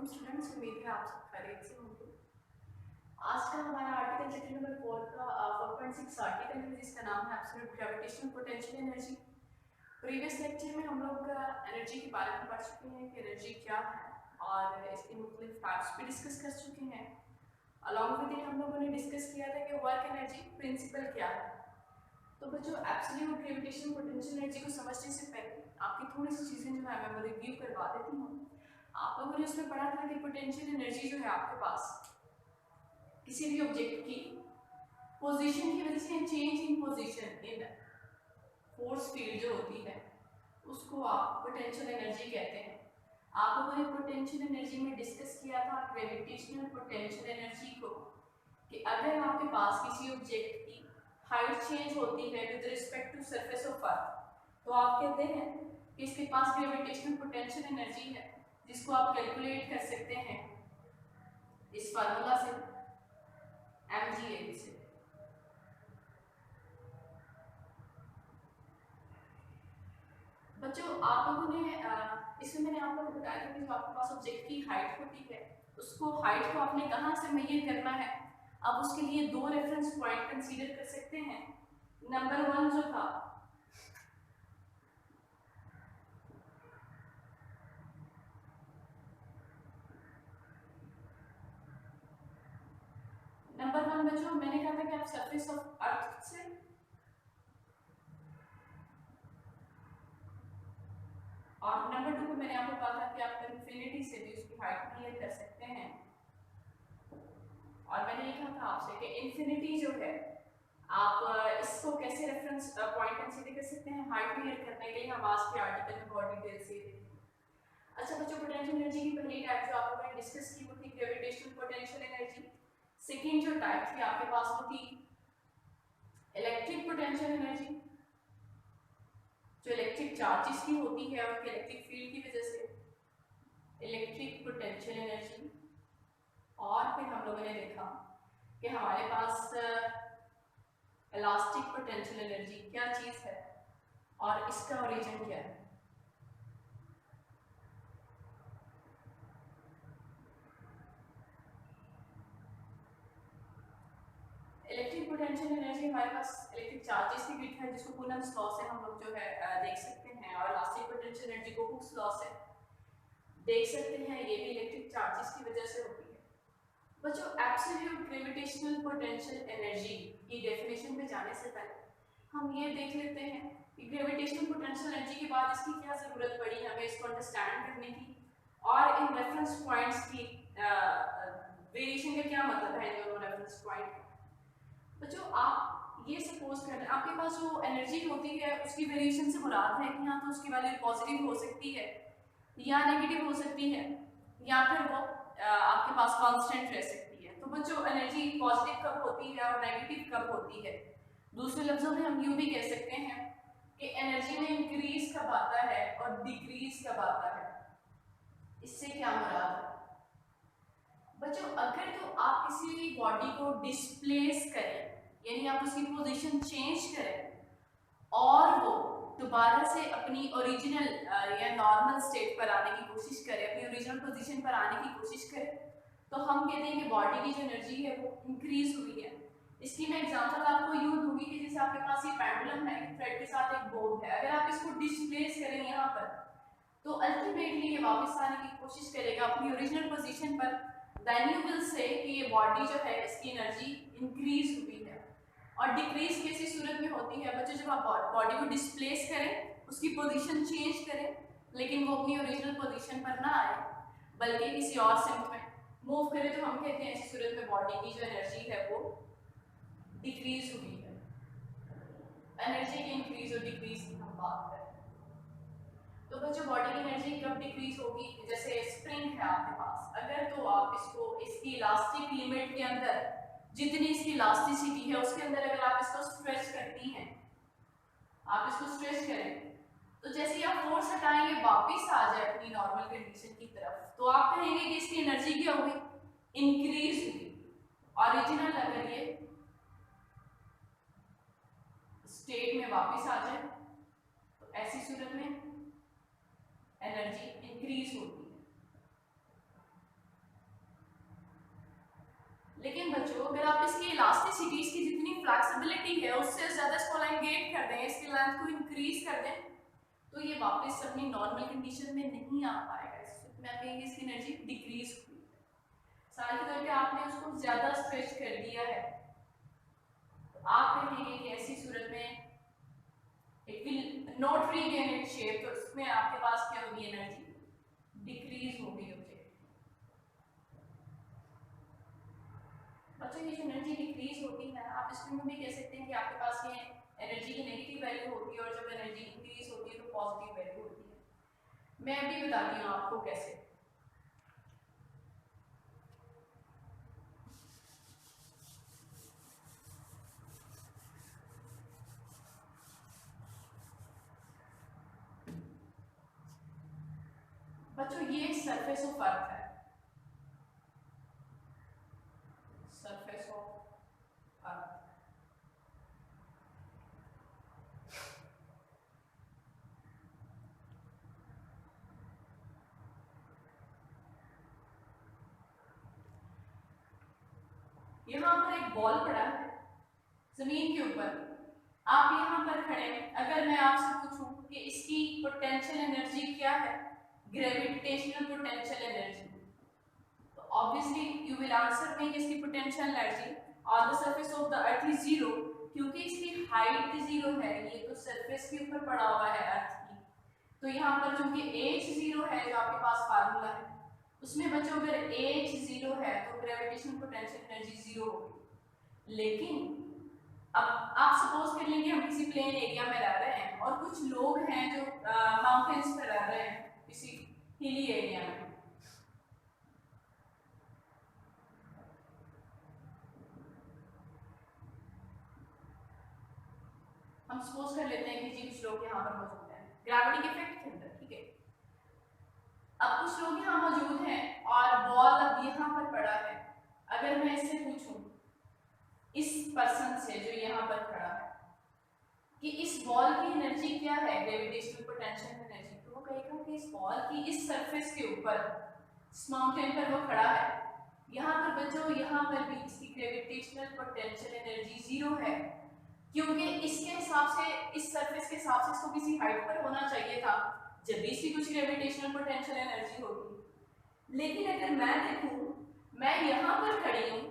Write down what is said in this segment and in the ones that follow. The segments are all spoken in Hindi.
स्टूडेंट्स, उम्मीद है आप सब खैरियत से होंगे। आज का हमारा आर्टिकल चैप्टर नंबर 4 का 4.6 आर्टिकल है जिसका नाम है absolute gravitational potential energy. Previous lecture में हम लोग एनर्जी के बारे में पढ़ चुके हैं कि एनर्जी क्या है और इसके मुख्तलिफ टाइप्स भी डिस्कस कर चुके हैं। अलॉन्ग विद इट हम लोगों ने डिस्कस किया था कि वर्क एनर्जी प्रिंसिपल क्या है। तो बच्चों, एब्सोल्यूट ग्रेविटेशनल पोटेंशियल एनर्जी को समझने से पहले आपकी थोड़ी सी चीज़ें जो है मैं रिव्यू करवा देती हूँ। आप लोगों ने उसमें पढ़ा था कि पोटेंशियल एनर्जी जो है आपके पास किसी भी ऑब्जेक्ट की पोजीशन की वजह से change in position in force field जो होती है उसको आप पोटेंशियल एनर्जी कहते हैं। आप लोगों ने पोटेंशियल एनर्जी में डिस्कस किया था ग्रेविटेशनल पोटेंशियल एनर्जी को कि अगर आपके पास किसी ऑब्जेक्ट की हाइट चेंज होती है with respect to surface of earth तो आप कहते हैं कि इसके पास ग्रेविटेशनल पोटेंशियल एनर्जी है, जिसको आप कैलकुलेट कर सकते हैं इस फार्मूला से mgA से। बच्चों, आप लोगों ने इसमें मैंने आप लोगों को बताया था कि जो आपके पास ऑब्जेक्ट की हाइट होती है उसको हाइट को आपने कहाँ से मेजर करना है। अब उसके लिए दो रेफरेंस पॉइंट कंसीडर कर सकते हैं। नंबर 1 जो था बच्चों, मैंने कहा था कि आप सरफेस ऑफ अर्थ से और नंबर 2 को मैंने आपको कहा था कि आप इंफिनिटी से भी उसकी हाइट क्लियर कर सकते हैं। और मैंने लिखा था आपसे कि इंफिनिटी जो है आप इसको कैसे रेफरेंस पॉइंट कंसीडर कर सकते हैं हाइट क्लियर करने के लिए। हम आज के आर्टिकल में बहुत डिटेल से देखेंगे। अच्छा बच्चों, पोटेंशियल एनर्जी की पहली टाइप जो आप लोगों ने डिस्कस की वो थी ग्रेविटेशनल पोटेंशियल एनर्जी। सेकेंड जो टाइप थी आपके पास वो थी इलेक्ट्रिक पोटेंशियल एनर्जी, जो इलेक्ट्रिक चार्जेस की होती है और इलेक्ट्रिक फील्ड की वजह से इलेक्ट्रिक पोटेंशियल एनर्जी। और फिर हम लोगों ने देखा कि हमारे पास इलास्टिक पोटेंशियल एनर्जी क्या चीज़ है और इसका ओरिजिन क्या है। इलेक्ट्रिक पोटेंशियल एनर्जी हमारे पास इलेक्ट्रिक चार्जेस की बिट है जिसको कूलम्ब्स लॉ से हम लोग जो है देख सकते हैं, और इलास्टिक पोटेंशियल एनर्जी को हुक्स लॉ से देख सकते हैं। ये भी इलेक्ट्रिक चार्जेस की वजह से होती है। बच्चों, एब्सोल्यूट ग्रेविटेशनल पोटेंशियल एनर्जी की डेफिनेशन पे जाने से पहले हम ये देख लेते हैं कि ग्रेविटेशनल पोटेंशियल एनर्जी के बाद इसकी क्या ज़रूरत पड़ी हमें इसको अंडरस्टैंड करने की, और इन रेफरेंस पॉइंट्स की वेरिएशन का क्या मतलब है इन दोनों रेफरेंस पॉइंट का। बच्चों, आप ये सपोज कर रहे हैं आपके पास जो एनर्जी होती है उसकी वेरिएशन से मुराद है कि यहाँ तो उसकी वैल्यू पॉजिटिव हो सकती है या नेगेटिव हो सकती है, या फिर वो आपके पास कांस्टेंट रह सकती है। तो बच्चों, एनर्जी पॉजिटिव कब होती है और नेगेटिव कब होती है। दूसरे लफ्जों में हम यूँ भी कह सकते हैं कि एनर्जी में इंक्रीज कब आता है और डिक्रीज कब आता है। इससे क्या मुराद है बच्चों, अगर तो आप किसी बॉडी को डिस्प्लेस करें यानी आप उसकी पोजीशन चेंज करें और वो दोबारा से अपनी ओरिजिनल या नॉर्मल स्टेट पर आने की कोशिश करें, अपनी ओरिजिनल पोजीशन पर आने की कोशिश करें, तो हम कहते हैं कि बॉडी की जो एनर्जी है वो इंक्रीज हुई है। इसकी मैं एग्जांपल आपको यूँ दूंगी कि जैसे आपके पास ये पेंडुलम है, थ्रेड के साथ एक बोर्ड है, अगर आप इसको डिस्प्लेस करें यहाँ पर तो अल्टीमेटली ये वापस आने की कोशिश करेगा अपनी ओरिजिनल पोजीशन पर। देन यू विल से कि ये बॉडी जो है इसकी एनर्जी इंक्रीज हुई है। और डिक्रीज कैसी सूरत में होती है बच्चों, जब आप बॉडी को डिस्प्लेस करें, उसकी पोजीशन चेंज करें, लेकिन वो अपनी ओरिजिनल पोजीशन पर ना आए बल्कि किसी और सिम्ट में मूव करे, तो हम कहते हैं ऐसी सूरत में बॉडी की जो एनर्जी है वो डिक्रीज हुई है। एनर्जी की इंक्रीज और डिक्रीज की हम बात करें तो बच्चों, बॉडी की एनर्जी कब डिक्रीज होगी। जैसे स्प्रिंग है आपके पास, अगर तो आप इसको इसकी इलास्टिक लिमिट के अंदर जितनी इसकी इलास्टिसिटी है उसके अंदर अगर आप इसको स्ट्रेच करती हैं, आप इसको स्ट्रेच करें तो जैसे ही आप फोर्स हटाएंगे वापस आ जाए अपनी नॉर्मल कंडीशन की तरफ, तो आप कहेंगे कि इसकी एनर्जी क्या हुई, इंक्रीज हुई। ओरिजिनल अगर ये स्टेट में वापस आ जाए तो ऐसी सूरत में एनर्जी इंक्रीज होती है। कंडक्टिविटी है उससे ज़्यादा इसको एलांगेट कर दें, इसकी लेंथ को इंक्रीज कर दें, तो ये वापस अपनी नॉर्मल कंडीशन में नहीं आ पाएगा। इसमें आप कहेंगे इसकी एनर्जी डिक्रीज हुई है। साल के तौर पे आपने उसको ज़्यादा स्ट्रेच कर दिया है, तो आप कहेंगे कि ऐसी सूरत में it will not regain its shape, तो इसमें आपके पास क्या होगी, एनर्जी डिक्रीज होगी ऑब्जेक्ट। बच्चों ये जो एनर्जी डिक्रीज होती है, आप इसमें भी कह सकते हैं कि आपके पास ये एनर्जी की नेगेटिव वैल्यू होती है, और जब एनर्जी इंक्रीज होती है तो पॉजिटिव वैल्यू होती है। मैं अभी बताती हूँ आपको कैसे। बच्चों ये सरफेस ऑफ अर्थ है, सरफेस ऑफ अर्थ। यहाँ पर एक बॉल पड़ा है जमीन के ऊपर, आप यहाँ पर खड़े हैं, अगर मैं आपसे पूछूं कि इसकी पोटेंशियल एनर्जी क्या है, ग्रेविटेशनल पोटेंशियल एनर्जी, तो obviously you will answer me कि इसकी potential energy on the surface of the earth is zero, क्योंकि इसकी हाइट जीरो है, ये तो सरफेस के ऊपर पड़ा हुआ है अर्थ की। तो यहाँ पर चूंकि एच जीरो है, जो आपके पास फार्मूला है उसमें बच्चों अगर एच जीरो है तो ग्रेविटेशनल पोटेंशियल एनर्जी जीरो होगी। लेकिन अब आप सपोज कर लेंगे हम किसी प्लेन एरिया में रह रहे हैं और कुछ लोग हैं जो माउंटेन्स पर रह रहे हैं, किसी हिली एरिया में, हम सपोज कर लेते हैं कि जी कुछ लोग यहाँ पर मौजूद हैं ग्रेविटी के इफेक्ट के अंदर, ठीक है। अब कुछ लोग यहाँ मौजूद हैं और बॉल अब यहाँ पर पड़ा है, अगर मैं इससे पूछूं इस पर्सन से जो यहाँ पर खड़ा है कि इस बॉल की एनर्जी क्या है, ग्रेविटेशनल पोटेंशियल एनर्जी, तो वो कहेगा कि इस बॉल की इस सरफेस के ऊपर, इस माउंटेन पर वो खड़ा है, यहाँ पर बच्चों यहाँ पर भी इसकी ग्रेविटेशनल पोटेंशियल एनर्जी जीरो है, क्योंकि इसके हिसाब से, इस सरफेस के हिसाब से इसको किसी हाइट पर होना चाहिए था जब भी इसकी कुछ ग्रेविटेशनल पोटेंशियल एनर्जी होगी। लेकिन अगर मैं देखूं, मैं यहाँ पर खड़ी हूँ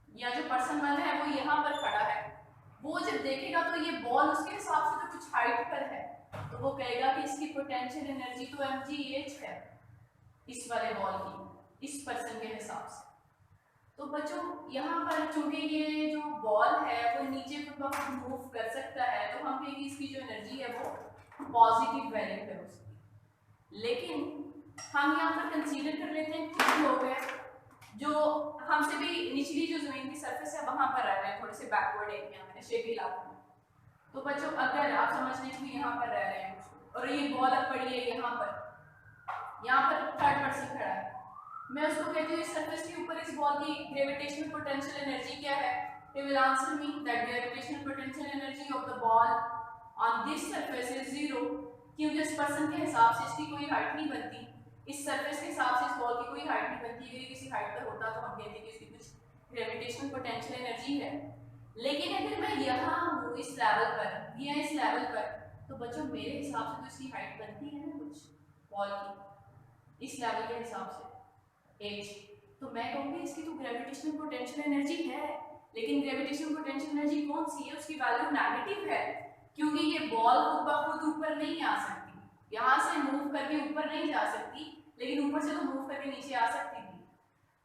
या जो पर्सन वन है वो यहाँ पर खड़ा है, वो जब देखेगा तो ये बॉल उसके हिसाब से तो कुछ हाइट पर है, तो वो कहेगा कि इसकी पोटेंशियल एनर्जी तो mgh है इस वाले बॉल की, इस पर्सन के हिसाब से। तो बच्चों यहाँ पर चूंकि ये जो बॉल है वो नीचे को मूव कर सकता है, तो हम कहेंगे इसकी जो एनर्जी है वो पॉजिटिव वैल्यू है उसकी। लेकिन हम यहाँ पर कंसीडर कर लेते हैं कुछ लोग हैं जो हमसे भी निचली जो जमीन की सरफेस है वहां पर रह रहे हैं, थोड़े से बैकवर्ड एरिया में, नशेबी इलाकों में। तो बच्चों अगर आप समझ लें कि यहाँ पर रह रहे हैं और ये बॉल अब पड़ी है यहाँ पर थर्ड पर्सन खड़ा है, मैं उसको कहती हूँ इस सरफेस के ऊपर इस बॉल की ग्रेविटेशनल पोटेंशियल एनर्जी क्या है, he will answer me that gravitational potential energy of the ball on this surface is zero, क्योंकि इस पर्सन के हिसाब से इसकी कोई हाइट नहीं बनती, इस सरफेस के हिसाब से इस बॉल की कोई हाइट नहीं बनती, अगर किसी हाइट पर होता तो हम कहते कि इसकी कुछ ग्रेविटेशनल पोटेंशियल एनर्जी है। लेकिन अगर मैं यहाँ हूँ इस लेवल पर या इस लेवल पर, तो बच्चों मेरे हिसाब से तो इसकी हाइट बनती है ना कुछ बॉल की, इस लेवल के हिसाब से एच, तो मैं कहूँगी इसकी तो ग्रेविटेशनल पोटेंशियल एनर्जी है, लेकिन ग्रेविटेशनल पोटेंशियल एनर्जी कौन सी है, उसकी वैल्यू नेगेटिव है, क्योंकि ये बॉल खुद ब खुद ऊपर नहीं आ सकती, यहाँ से मूव करके ऊपर नहीं जा सकती, लेकिन ऊपर से तो मूव करके नीचे आ सकती थी।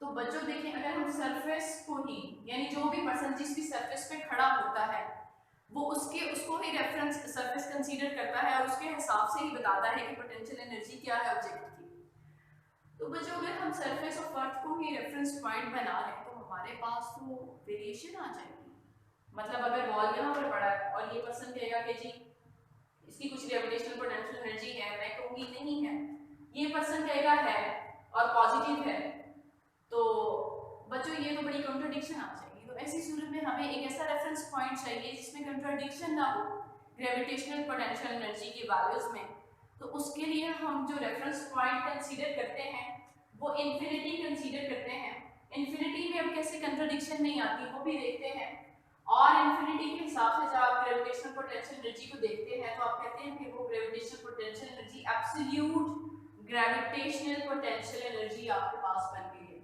तो बच्चों देखें, अगर हम सरफेस को ही, यानी जो भी पर्सन जिस भी सरफेस पे खड़ा होता है वो उसको ही रेफरेंस सरफेस कंसीडर करता है और उसके हिसाब से ही बताता है कि पोटेंशियल एनर्जी क्या है ऑब्जेक्ट की। तो बच्चों अगर हम सरफेस ऑफ अर्थ को ही रेफरेंस पॉइंट बना लें तो हमारे पास तो वेरिएशन आ जाएगी। मतलब अगर बॉल यहाँ पर पड़ा है और ये पर्सन कहेगा कि जी इसकी कुछ ग्रेविटेशनल पोटेंशियल एनर्जी है, मैं कहूँगी नहीं है, ये पर्सन कहेगा है और पॉजिटिव है, तो बच्चों ये तो बड़ी कॉन्ट्रडिक्शन आ जाएगी। तो ऐसी सूरत में हमें एक ऐसा रेफरेंस पॉइंट चाहिए जिसमें कॉन्ट्रडिक्शन ना हो ग्रेविटेशनल पोटेंशियल एनर्जी की वैल्यूज में। तो उसके लिए हम जो रेफरेंस पॉइंट कंसीडर करते हैं वो इन्फिनिटी कंसीडर करते हैं। इन्फिनिटी में अब कैसे कॉन्ट्रडिक्शन नहीं आती वो भी देखते हैं, और इन्फिनिटी के हिसाब से जब आप ग्रेविटेशनल पोटेंशियल एनर्जी को देखते हैं तो आप कहते हैं कि वो gravitational potential energy absolute gravitational potential energy आपके पास बन गई है,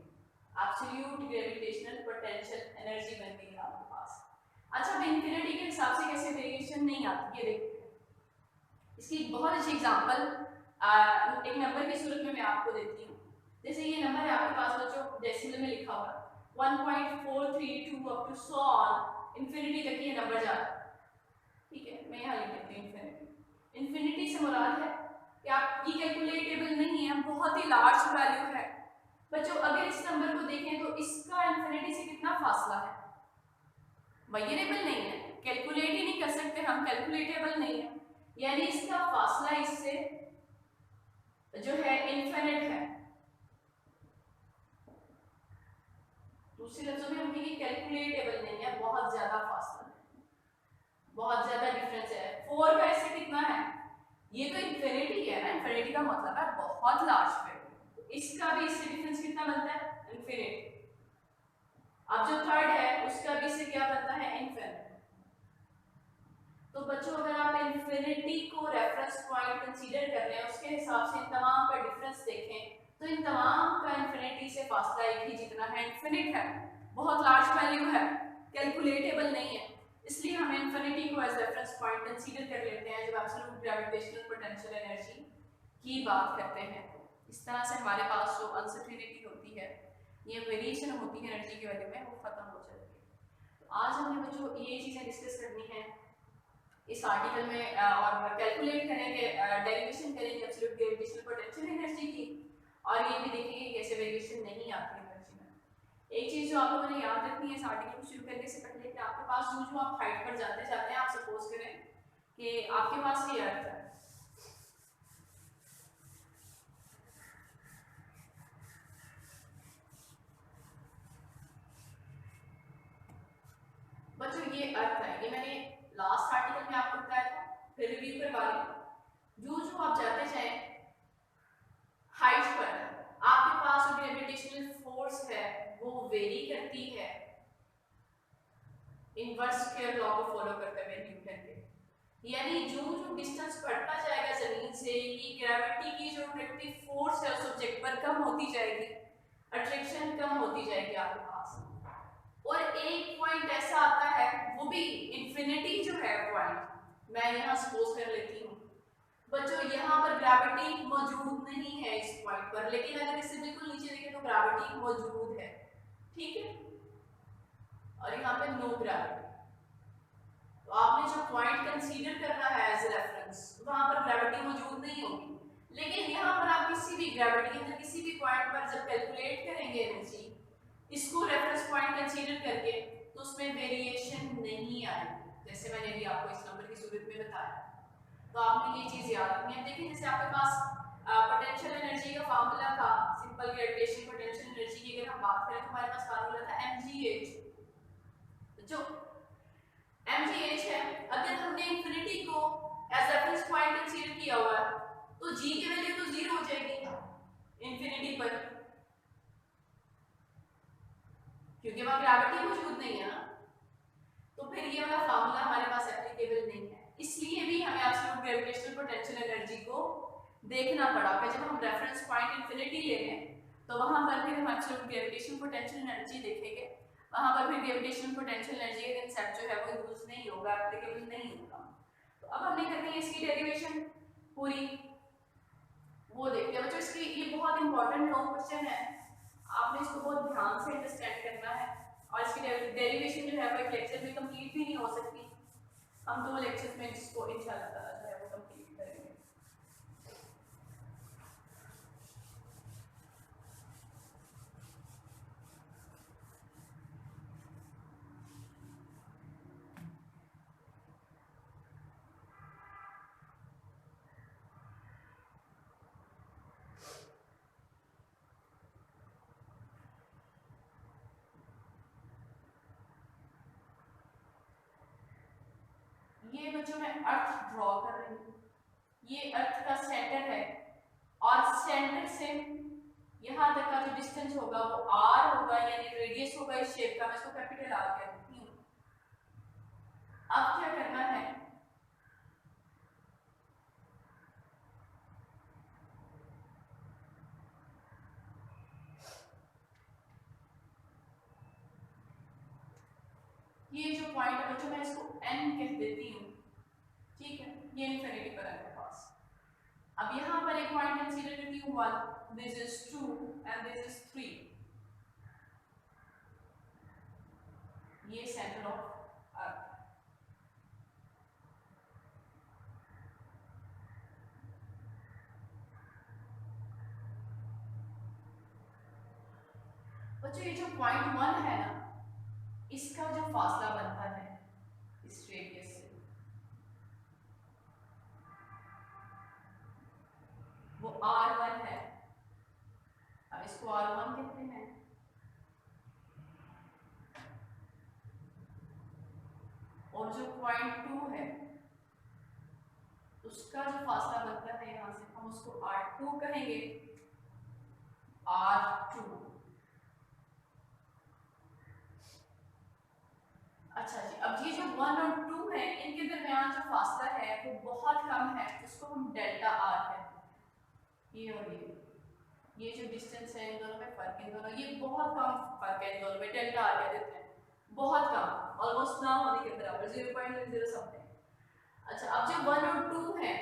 एब्सोल्यूट ग्रेविटेशनल पोटेंशियल एनर्जी बन गई है आपके पास। अच्छा, अब इन्फिनिटी के हिसाब से कैसे वेरिएशन नहीं आती है देखते हैं। इसकी एक बहुत अच्छी एग्जांपल एक नंबर की सूरत में मैं आपको देती हूँ। जैसे ये नंबर है आपके पास बच्चों डेसिमल में लिखा हुआ 1.432 up to so on infinity तक ये नंबर जा रहा है, ठीक है। मैं यहाँ लिख देती हूँ इन्फिनिटी। इन्फिनिटी से मुराद है कि आप ये कैलकुलेटेबल नहीं है, बहुत ही लार्ज वैल्यू है। बच्चों अगर इस नंबर को देखें तो इसका इन्फिनिटी से कितना फासला है, वेरिएबल नहीं है, कैलकुलेट ही नहीं कर सकते हम, कैलकुलेटेबल नहीं है, यानी इसका फासला इससे जो है इनफिनिट है। दूसरे लफ्जों में हम कहेंगे कैलकुलेटेबल नहीं है, बहुत ज्यादा फासला है, बहुत ज्यादा डिफरेंस है। 4 का इससे कितना है, ये तो इन्फिनिटी है ना, इन्फिनिटी का मतलब है बहुत लार्ज है, तो इसका भी इससे डिफरेंस कितना बनता है, इन्फिनिटी। अब जो थर्ड है उसका भी इससे क्या बनता है, इनफिनिट। तो बच्चों अगर आप इन्फिनिटी को रेफरेंस पॉइंट कंसीडर कर रहे हैं, उसके हिसाब से इन तमाम का डिफरेंस देखें तो इन तमाम का इन्फिनिटी से फासला एक ही जितना है, इन्फिनिट है, बहुत लार्ज वैल्यू है, कैलकुलेटेबल नहीं है, इसलिए हम इन्फिनिटी को एज रेफरेंस पॉइंट कंसीडर कर लेते हैं जब एब्सोल्यूट ग्रेविटेशनल पोटेंशियल एनर्जी की बात करते हैं। इस तरह से हमारे पास जो अनसर्टेनिटी होती है, ये वेरिएशन होती है एनर्जी की वैल्यू में, वो खत्म हो जाती है। तो आज हमने बच्चों ये चीज़ें डिस्कस करनी है इस आर्टिकल में, और कैलकुलेट करेंगे, डेरिवेशन करेंगे एब्सोल्यूट ग्रेविटेशनल पोटेंशियल एनर्जी की, और ये भी देखेंगे कैसे वेरिएशन नहीं आती एनर्जी में। एक चीज़ जो आप लोगों ने याद रखनी है इस आर्टिकल को शुरू करने से पहले कि आपके पास जो आप हाइट पर जाते जाते हैं, आप सपोज करें कि आपके पास ये अर्थ है, बच्चों ये अर्थ है, ये मैंने लास्ट आर्टिकल में आपको बताया था, फिर रिव्यू करवा लें। जो आप जाते जाए हाइट पर, आपके पास जो ग्रेविटेशनल फोर्स है वो वेरी करती है इनवर्स स्क्वायर लॉ को फॉलो करते हुए न्यूटन के, यानी जो डिस्टेंस बढ़ता जाएगा जमीन से, ये ग्रेविटी की जो अट्रैक्टिव फोर्स है उस ऑब्जेक्ट पर कम होती जाएगी, अट्रैक्शन कम होती जाएगी आपके पास, और एक पॉइंट ऐसा आता है, वो भी इन्फिनिटी जो है पॉइंट मैं यहाँ सपोज कर लेती हूँ बच्चों, यहाँ पर ग्रेविटी मौजूद नहीं है इस पॉइंट पर, लेकिन अगर इससे बिल्कुल नीचे देखें तो ग्रेविटी मौजूद है, ठीक है, और यहाँ पे नो ग्रेविटी। तो आपने जो पॉइंट कंसीडर करना है एज रेफरेंस, वहां पर ग्रेविटी मौजूद नहीं होगी, लेकिन यहाँ पर आप किसी भी ग्रेविटी के अंदर किसी भी पॉइंट पर जब कैलकुलेट करेंगे एनर्जी, इसको रेफरेंस पॉइंट कंसीडर करके, तो उसमें वेरिएशन नहीं आएगी, जैसे मैंने अभी आपको इस नंबर की सूरत में बताया। तो आपने ये चीज याद रखनी है। देखिए जैसे आपके पास पोटेंशियल एनर्जी का फार्मूला था, सिंपल ग्रेविटेशन पोटेंशियल एनर्जी की अगर हम बात करें तो हमारे पास फार्मूला था mgh, जो mgh है, अगर हमने इन्फिनिटी को एज रेफरेंस पॉइंट कंसीडर किया हुआ है तो g की वैल्यू तो 0 हो जाएगी इन्फिनिटी पर, क्योंकि वहां ग्रेविटी मौजूद नहीं है ना, तो फिर ये वाला फार्मूला हमारे पास एप्लीकेबल नहीं है। इसलिए भी हमें एब्सोल्यूट ग्रेविटेशनल पोटेंशियल एनर्जी को देखना पड़ा कि जब हम रेफरेंस पॉइंट इन्फिनिटी ले लें तो वहां पर फिर हम एब्सोल्यूट ग्रेविटेशनल पोटेंशियल एनर्जी देखेंगे, वहां पर फिर ग्रेविटेशनल पोटेंशियल एनर्जी का कांसेप्ट जो है वो यूज नहीं होगा, एप्लीकेबल नहीं होगा। तो अब हमने करनी है इसकी डेरिवेशन पूरी, वो देखते हैं बच्चों। इसकी ये बहुत इंपॉर्टेंट लॉन्ग क्वेश्चन है, आपने इसको बहुत ध्यान से अंडरस्टैंड करना है, और इसकी डेरिवेशन जो है वो एक लेक्चर में कंप्लीट भी नहीं हो सकती, हम 2 लेक्चर्स में इसको इंशाल्लाह ताला जो है वो कंप्लीट करेंगे। ये बच्चों मैं अर्थ ड्रॉ कर रही हूँ, ये अर्थ का सेंटर है, और सेंटर से यहाँ तक का जो डिस्टेंस होगा वो r होगा, यानी रेडियस होगा इस शेप का, मैं इसको कैपिटल R कहती हूँ, अब क्या करना है, ये जो पॉइंट है बच्चों मैं इसको n कह देती हूँ, ठीक है, ये इन्फिनिटी पर है मेरे पास। अब यहाँ पर एक पॉइंट कंसीडर करती हूँ 1, this is 2 and this is 3, ये सेंटर ऑफ अर्थ। बच्चों ये जो पॉइंट 1 है ना, इसका जो फासला बनता है इस रेडियस से वो r1 है। अब इसको r1 कहते हैं, और जो पॉइंट 2 है उसका जो फासला बनता है यहाँ से हम उसको r2 कहेंगे, r2। अच्छा जी, अब ये जो 1 और 2 है इनके दरमियान जो फासला है वो बहुत कम है, उसको हम डेल्टा r कहते हैं। ये और ये जो डिस्टेंस है इन दोनों में फर्क, इन दोनों ये बहुत कम फर्क है इन दोनों में, डेल्टा r कह देते हैं, बहुत कम, ऑलमोस्ट ना होने के बराबर, 0.0 समथिंग। अच्छा, अब जो 1 और 2 है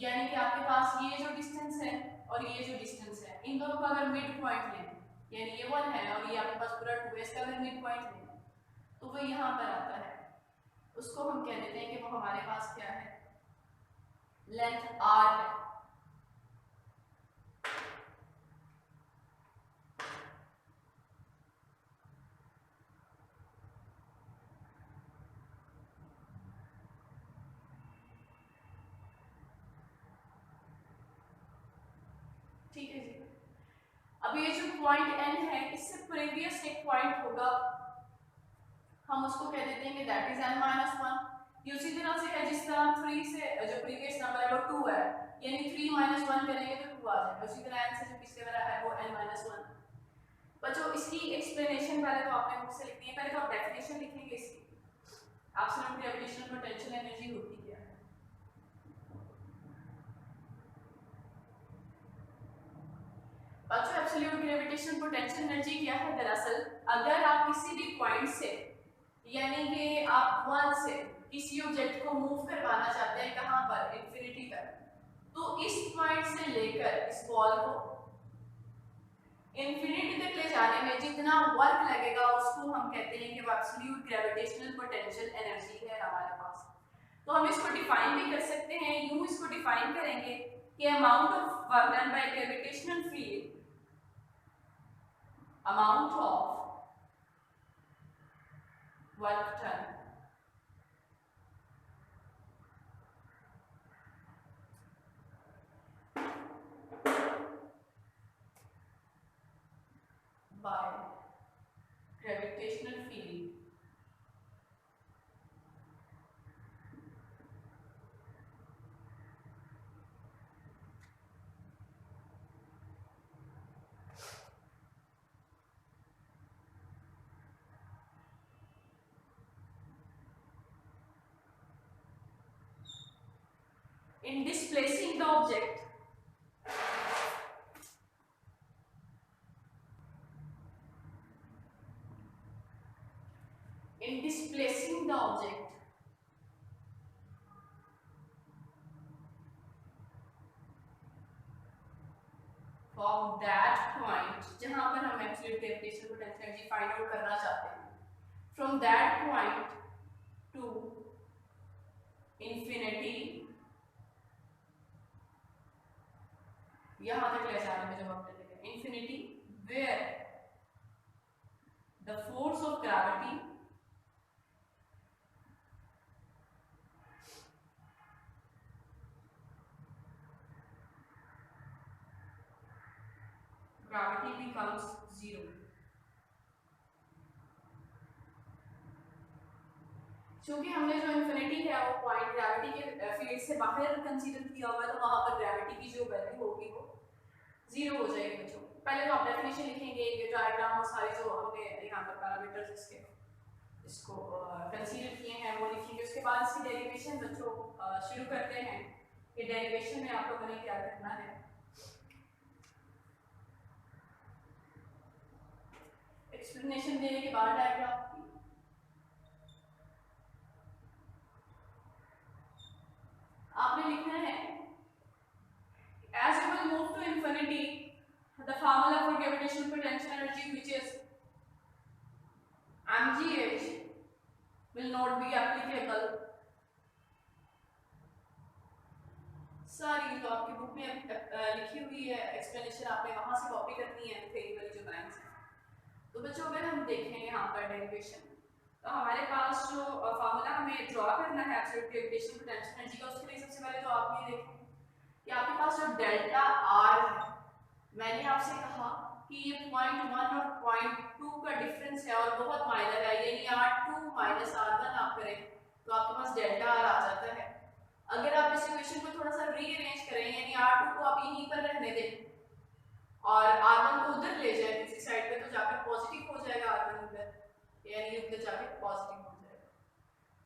यानी कि आपके पास ये जो डिस्टेंस है और ये जो डिस्टेंस है, इन दोनों का अगर मिड पॉइंट लें, यानी ये 1 है और ये आपके पास पूरा 2 है, इसका अगर मिड पॉइंट लें तो वो यहाँ पर आता है, उसको हम कह देते हैं कि वो हमारे पास क्या है, लेंथ r है। ठीक है जी, अब ये जो पॉइंट n है इससे प्रीवियस एक पॉइंट होगा, हम उसको कह देते हैं कि दैट इज n-1। ये उसी तरह से है जिस तरह 3 से जो प्रीवियस नंबर है वो 2 है, यानी 3 - 1 करेंगे तो 2 आ जाएगा, उसी तरह n से जो पिछले वाला है वो n-1। बच्चों इसकी एक्सप्लेनेशन पहले तो आपने मुझसे लिखनी है, पहले तो आप डेफिनेशन लिखेंगे इसकी, एब्सोल्यूट ग्रेविटेशनल पोटेंशियल एनर्जी होती क्या है। बच्चों एब्सोल्यूट ग्रेविटेशनल पोटेंशियल एनर्जी क्या है, दरअसल अगर आप किसी भी पॉइंट से यानी कि आप 1 से किसी ऑब्जेक्ट को मूव करवाना चाहते हैं कहां पर, इंफिनिटी पर, तो इस पॉइंट से लेकर इस बॉल को इंफिनिटी तक ले जाने में जितना वर्क लगेगा उसको हम कहते हैं कि वो एब्सोल्यूट ग्रेविटेशनल पोटेंशियल एनर्जी है हमारे पास। तो हम इसको डिफाइन भी कर सकते हैं, यूं इसको डिफाइन करेंगे कि amount of work done by gravitational field, amount of work done by gravitational field in displacing the object from that point जहां पर हम absolute gravitational potential energy find out करना चाहते हैं, from that point to infinity, यहां तक ले जाने में जब हमने देखा infinity where the force of gravity becomes 0। क्योंकि हमने जो इंफिनिटी है वो पॉइंट ग्रेविटी के फील्ड से बाहर कंसीडर किया हुआ है, तो वहां पर ग्रेविटी की जो वैल्यू होगी वो 0 हो जाएगी बच्चों। पहले तो आप डेफिनेशन लिखेंगे, ये डायग्राम और सारे जो हमने यहाँ पर पैरामीटर्स इसके, इसको कंसीडर किए हैं वो लिखेंगे। उसके बाद इसकी डेरिवेशन बच्चों शुरू करते हैं कि डेरिवेशन में आप लोगों ने क्या करना है। एक्सप्लेनेशन देने के बाद आएगा आपने लिखना है as you will move to infinity the formula for gravitational potential energy which is mgh will not be applicable। सारी जो आपकी बुक में लिखी हुई है एक्सप्लेनेशन आपने वहां से कॉपी करनी है थ्योरी वाली जो लाइंस है। तो बच्चों अगर हम देखें यहाँ पर डेरिवेशन तो हमारे पास जो फार्मूला हमें ड्रॉ करना है एब्सोल्यूट ग्रेविटेशनल पोटेंशियल एनर्जी का, उसके लिए सबसे पहले तो आप ये देखें कि आपके पास जो डेल्टा आर है, मैंने आपसे कहा कि ये 0.1 और 0.2 का डिफरेंस है और बहुत माइनर है, यानी R2 माइनस R1 आप करें तो आपके पास डेल्टा आर आ जाता है। अगर आप इस इक्वेशन को थोड़ा सा रीअरेंज करें, यानी R2 को आप यहीं पर रहने दें और R1 को उधर ले जाए किसी साइड पे, तो जाकर पॉजिटिव हो जाएगा R1 उधर, यानी उधर जाके पॉजिटिव हो जाएगा।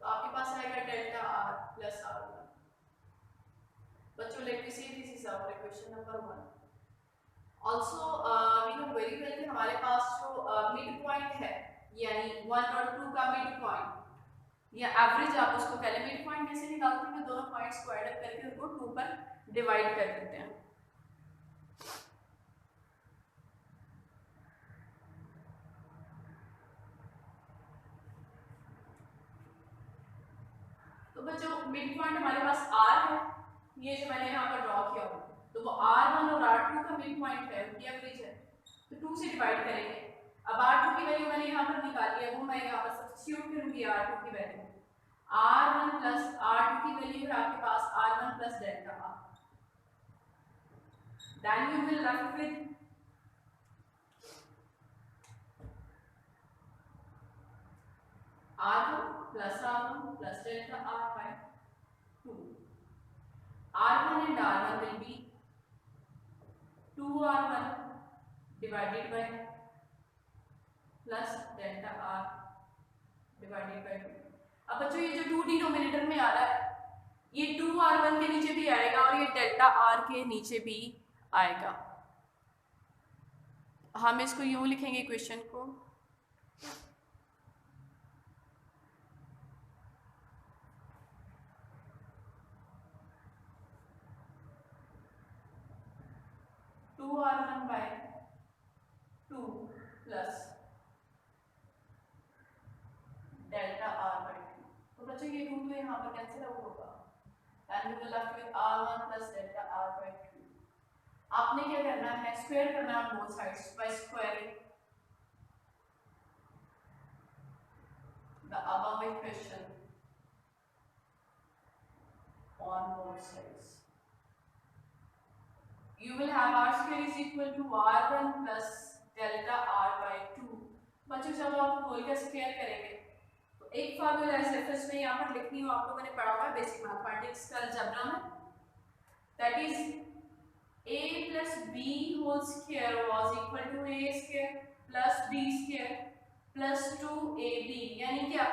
तो आपके पास आएगा डेल्टा आर प्लस R1। बच्चों let me see this is our equation number 1। Also we know very well कि हमारे पास जो मिड पॉइंट है, यानी 1 और 2 का मिड पॉइंट या एवरेज, आप उसको पहले मिड पॉइंट कैसे निकालते हैं, दोनों पॉइंट्स को ऐड अप करके उनको 2 पर डिवाइड कर देते हैं। तो बच्चों मिड पॉइंट हमारे पास R है, ये जो मैंने यहाँ पर ड्रॉ किया हुआ, तो वो R1 और R2 का मिड पॉइंट है, उनकी एवरेज है, तो 2 से डिवाइड करेंगे। अब R2 की वैल्यू मैंने यहाँ पर निकाली है, वो मैं यहाँ पर सब्स्टिट्यूट करूंगी R2 की वैल्यू। R1 प्लस R2 की वैल्यू है आपके पास R1 plus delta R। Then you will left with R1 plus R1 plus delta R by 2. R1 and R1 will be 2R1 divided by plus delta R divided by 2। अब बच्चों ये जो 2 डिनोमिनेटर में आ रहा है, ये 2R1 के नीचे भी आएगा और ये डेल्टा R के नीचे भी आएगा। हम इसको यूं लिखेंगे इक्वेशन को, R1 by 2 plus delta R by 2। तो बच्चों ये 2 तो यहाँ पर कैंसिल आउट होगा and we will left with R1 plus delta R by 2। आपने क्या करना है, स्क्वायर करना है both sides by squaring the above equation on both sides। You will have R square is equal to R1 plus delta R by 2। बच्चों जब आप होल का स्क्वायर करेंगे तो एक फार्मूला है सरफेस में यहाँ पर लिखनी हो, आप लोगों ने पढ़ा हुआ बेसिक मैथमेटिक्स का अलजेब्रा में, that is a plus b whole square was equal to a square plus b square plus 2ab। यानी क्या,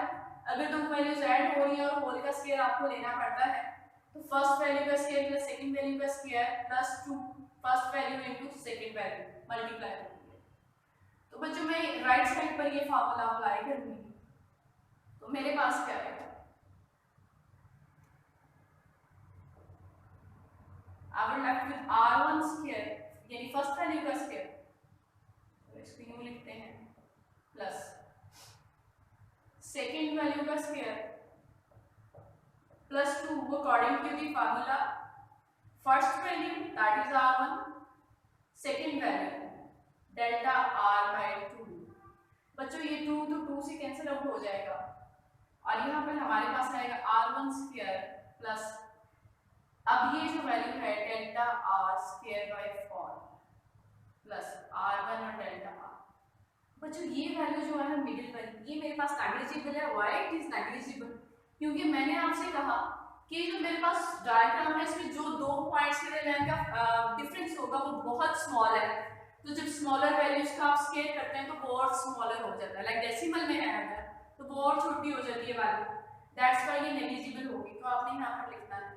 अगर दो वैल्यूज ऐड हो रही है और होल का स्क्वायर आपको लेना पड़ता है तो फर्स्ट वैल्यू का स्क्वायर प्लस सेकंड वैल्यू का square plus 2 first value into second value multiply होगी। तो बच्चों मैं राइट साइड पर ये फार्मूला अप्लाई करूंगी, तो मेरे पास क्या आएगा, I will left with R1 square यानी फर्स्ट वैल्यू का स्क्वायर, तो इसको यूं लिखते हैं, प्लस सेकंड वैल्यू का square plus 2 according to the formula, first value that is R1, second value delta R by 2। बच्चों ये 2 तो 2 से कैंसिल आउट हो जाएगा और यहाँ पर हमारे पास आएगा R1 स्क्वायर प्लस, अब ये जो वैल्यू है delta R square by 4 plus R1 और डेल्टा R। बच्चों ये वैल्यू जो है ना मिडिल वाली, ये मेरे पास नेग्लिजिबल है। व्हाई इट इज नेग्लिजिबल, क्योंकि मैंने आपसे कहा कि जो मेरे पास डायग्राम है इसमें जो दो पॉइंट्स के दरमियान का डिफरेंस होगा वो बहुत स्मॉल है, तो जब स्मॉलर वैल्यूज का आप स्केल करते हैं तो बहुत स्मॉलर हो जाता है, लाइक डेसिमल में है अगर तो वो और छोटी हो जाती है वैल्यू, दैट्स वाई ये नेग्लिजिबल होगी। तो आपने यहाँ पर लिखना है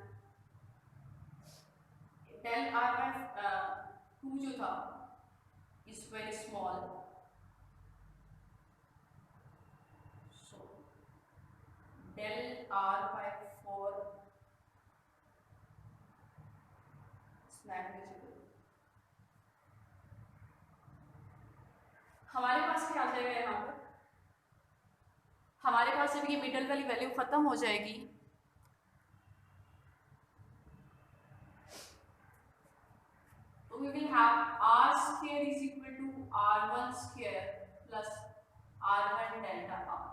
डेल आर बाय 2 जो था is very small, so del R by 4 is negligible. हमारे पास क्या आ जाएगा यहाँ पर, हमारे पास जब ये मिडल वाली वैल्यू खत्म हो जाएगी तो we will have r square is equal to r1 square plus r1 delta r।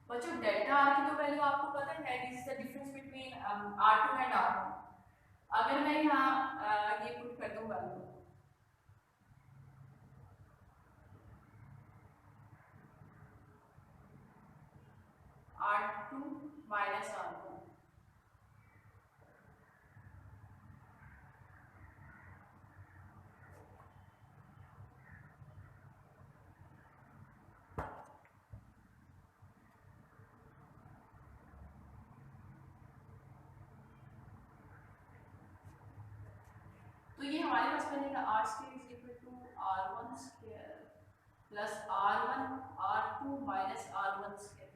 बच्चों डेल्टा r की तो वैल्यू आपको पता है, this is the difference between r2 and r1। अगर मैं यहाँ ये पुट कर दूं वैल्यू r2 minus r1, तो ये हमारे पास बनेगा r square is equal to r1 square plus r1 r2 minus r1 square.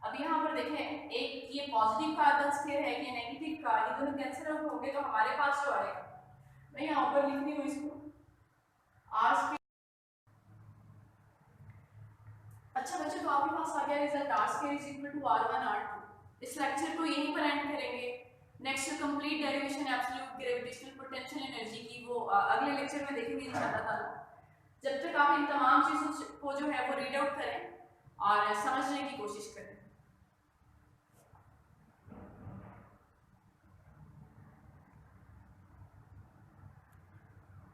अब यहाँ पर देखें, एक ये पॉजिटिव कार्बन स्क्वायर है, ये नेगेटिव का, ये दोनों कैंसिल आउट होंगे तो हमारे पास जो आएगा, मैं यहाँ ऊपर लिख रही हूँ इसको r स्क्वायर। अच्छा बच्चों, तो आपके पास आ गया result r square is equal to r1 r2। इस लेक्चर को यहीं पर एंड करेंगे। Next complete derivation absolute gravitational potential energy की वो अगले लेक्चर में देखेंगे इंशाल्लाह ताला। जब तक आप इन तमाम चीज़ों को जो है वो रीड आउट करें और समझने की कोशिश करें।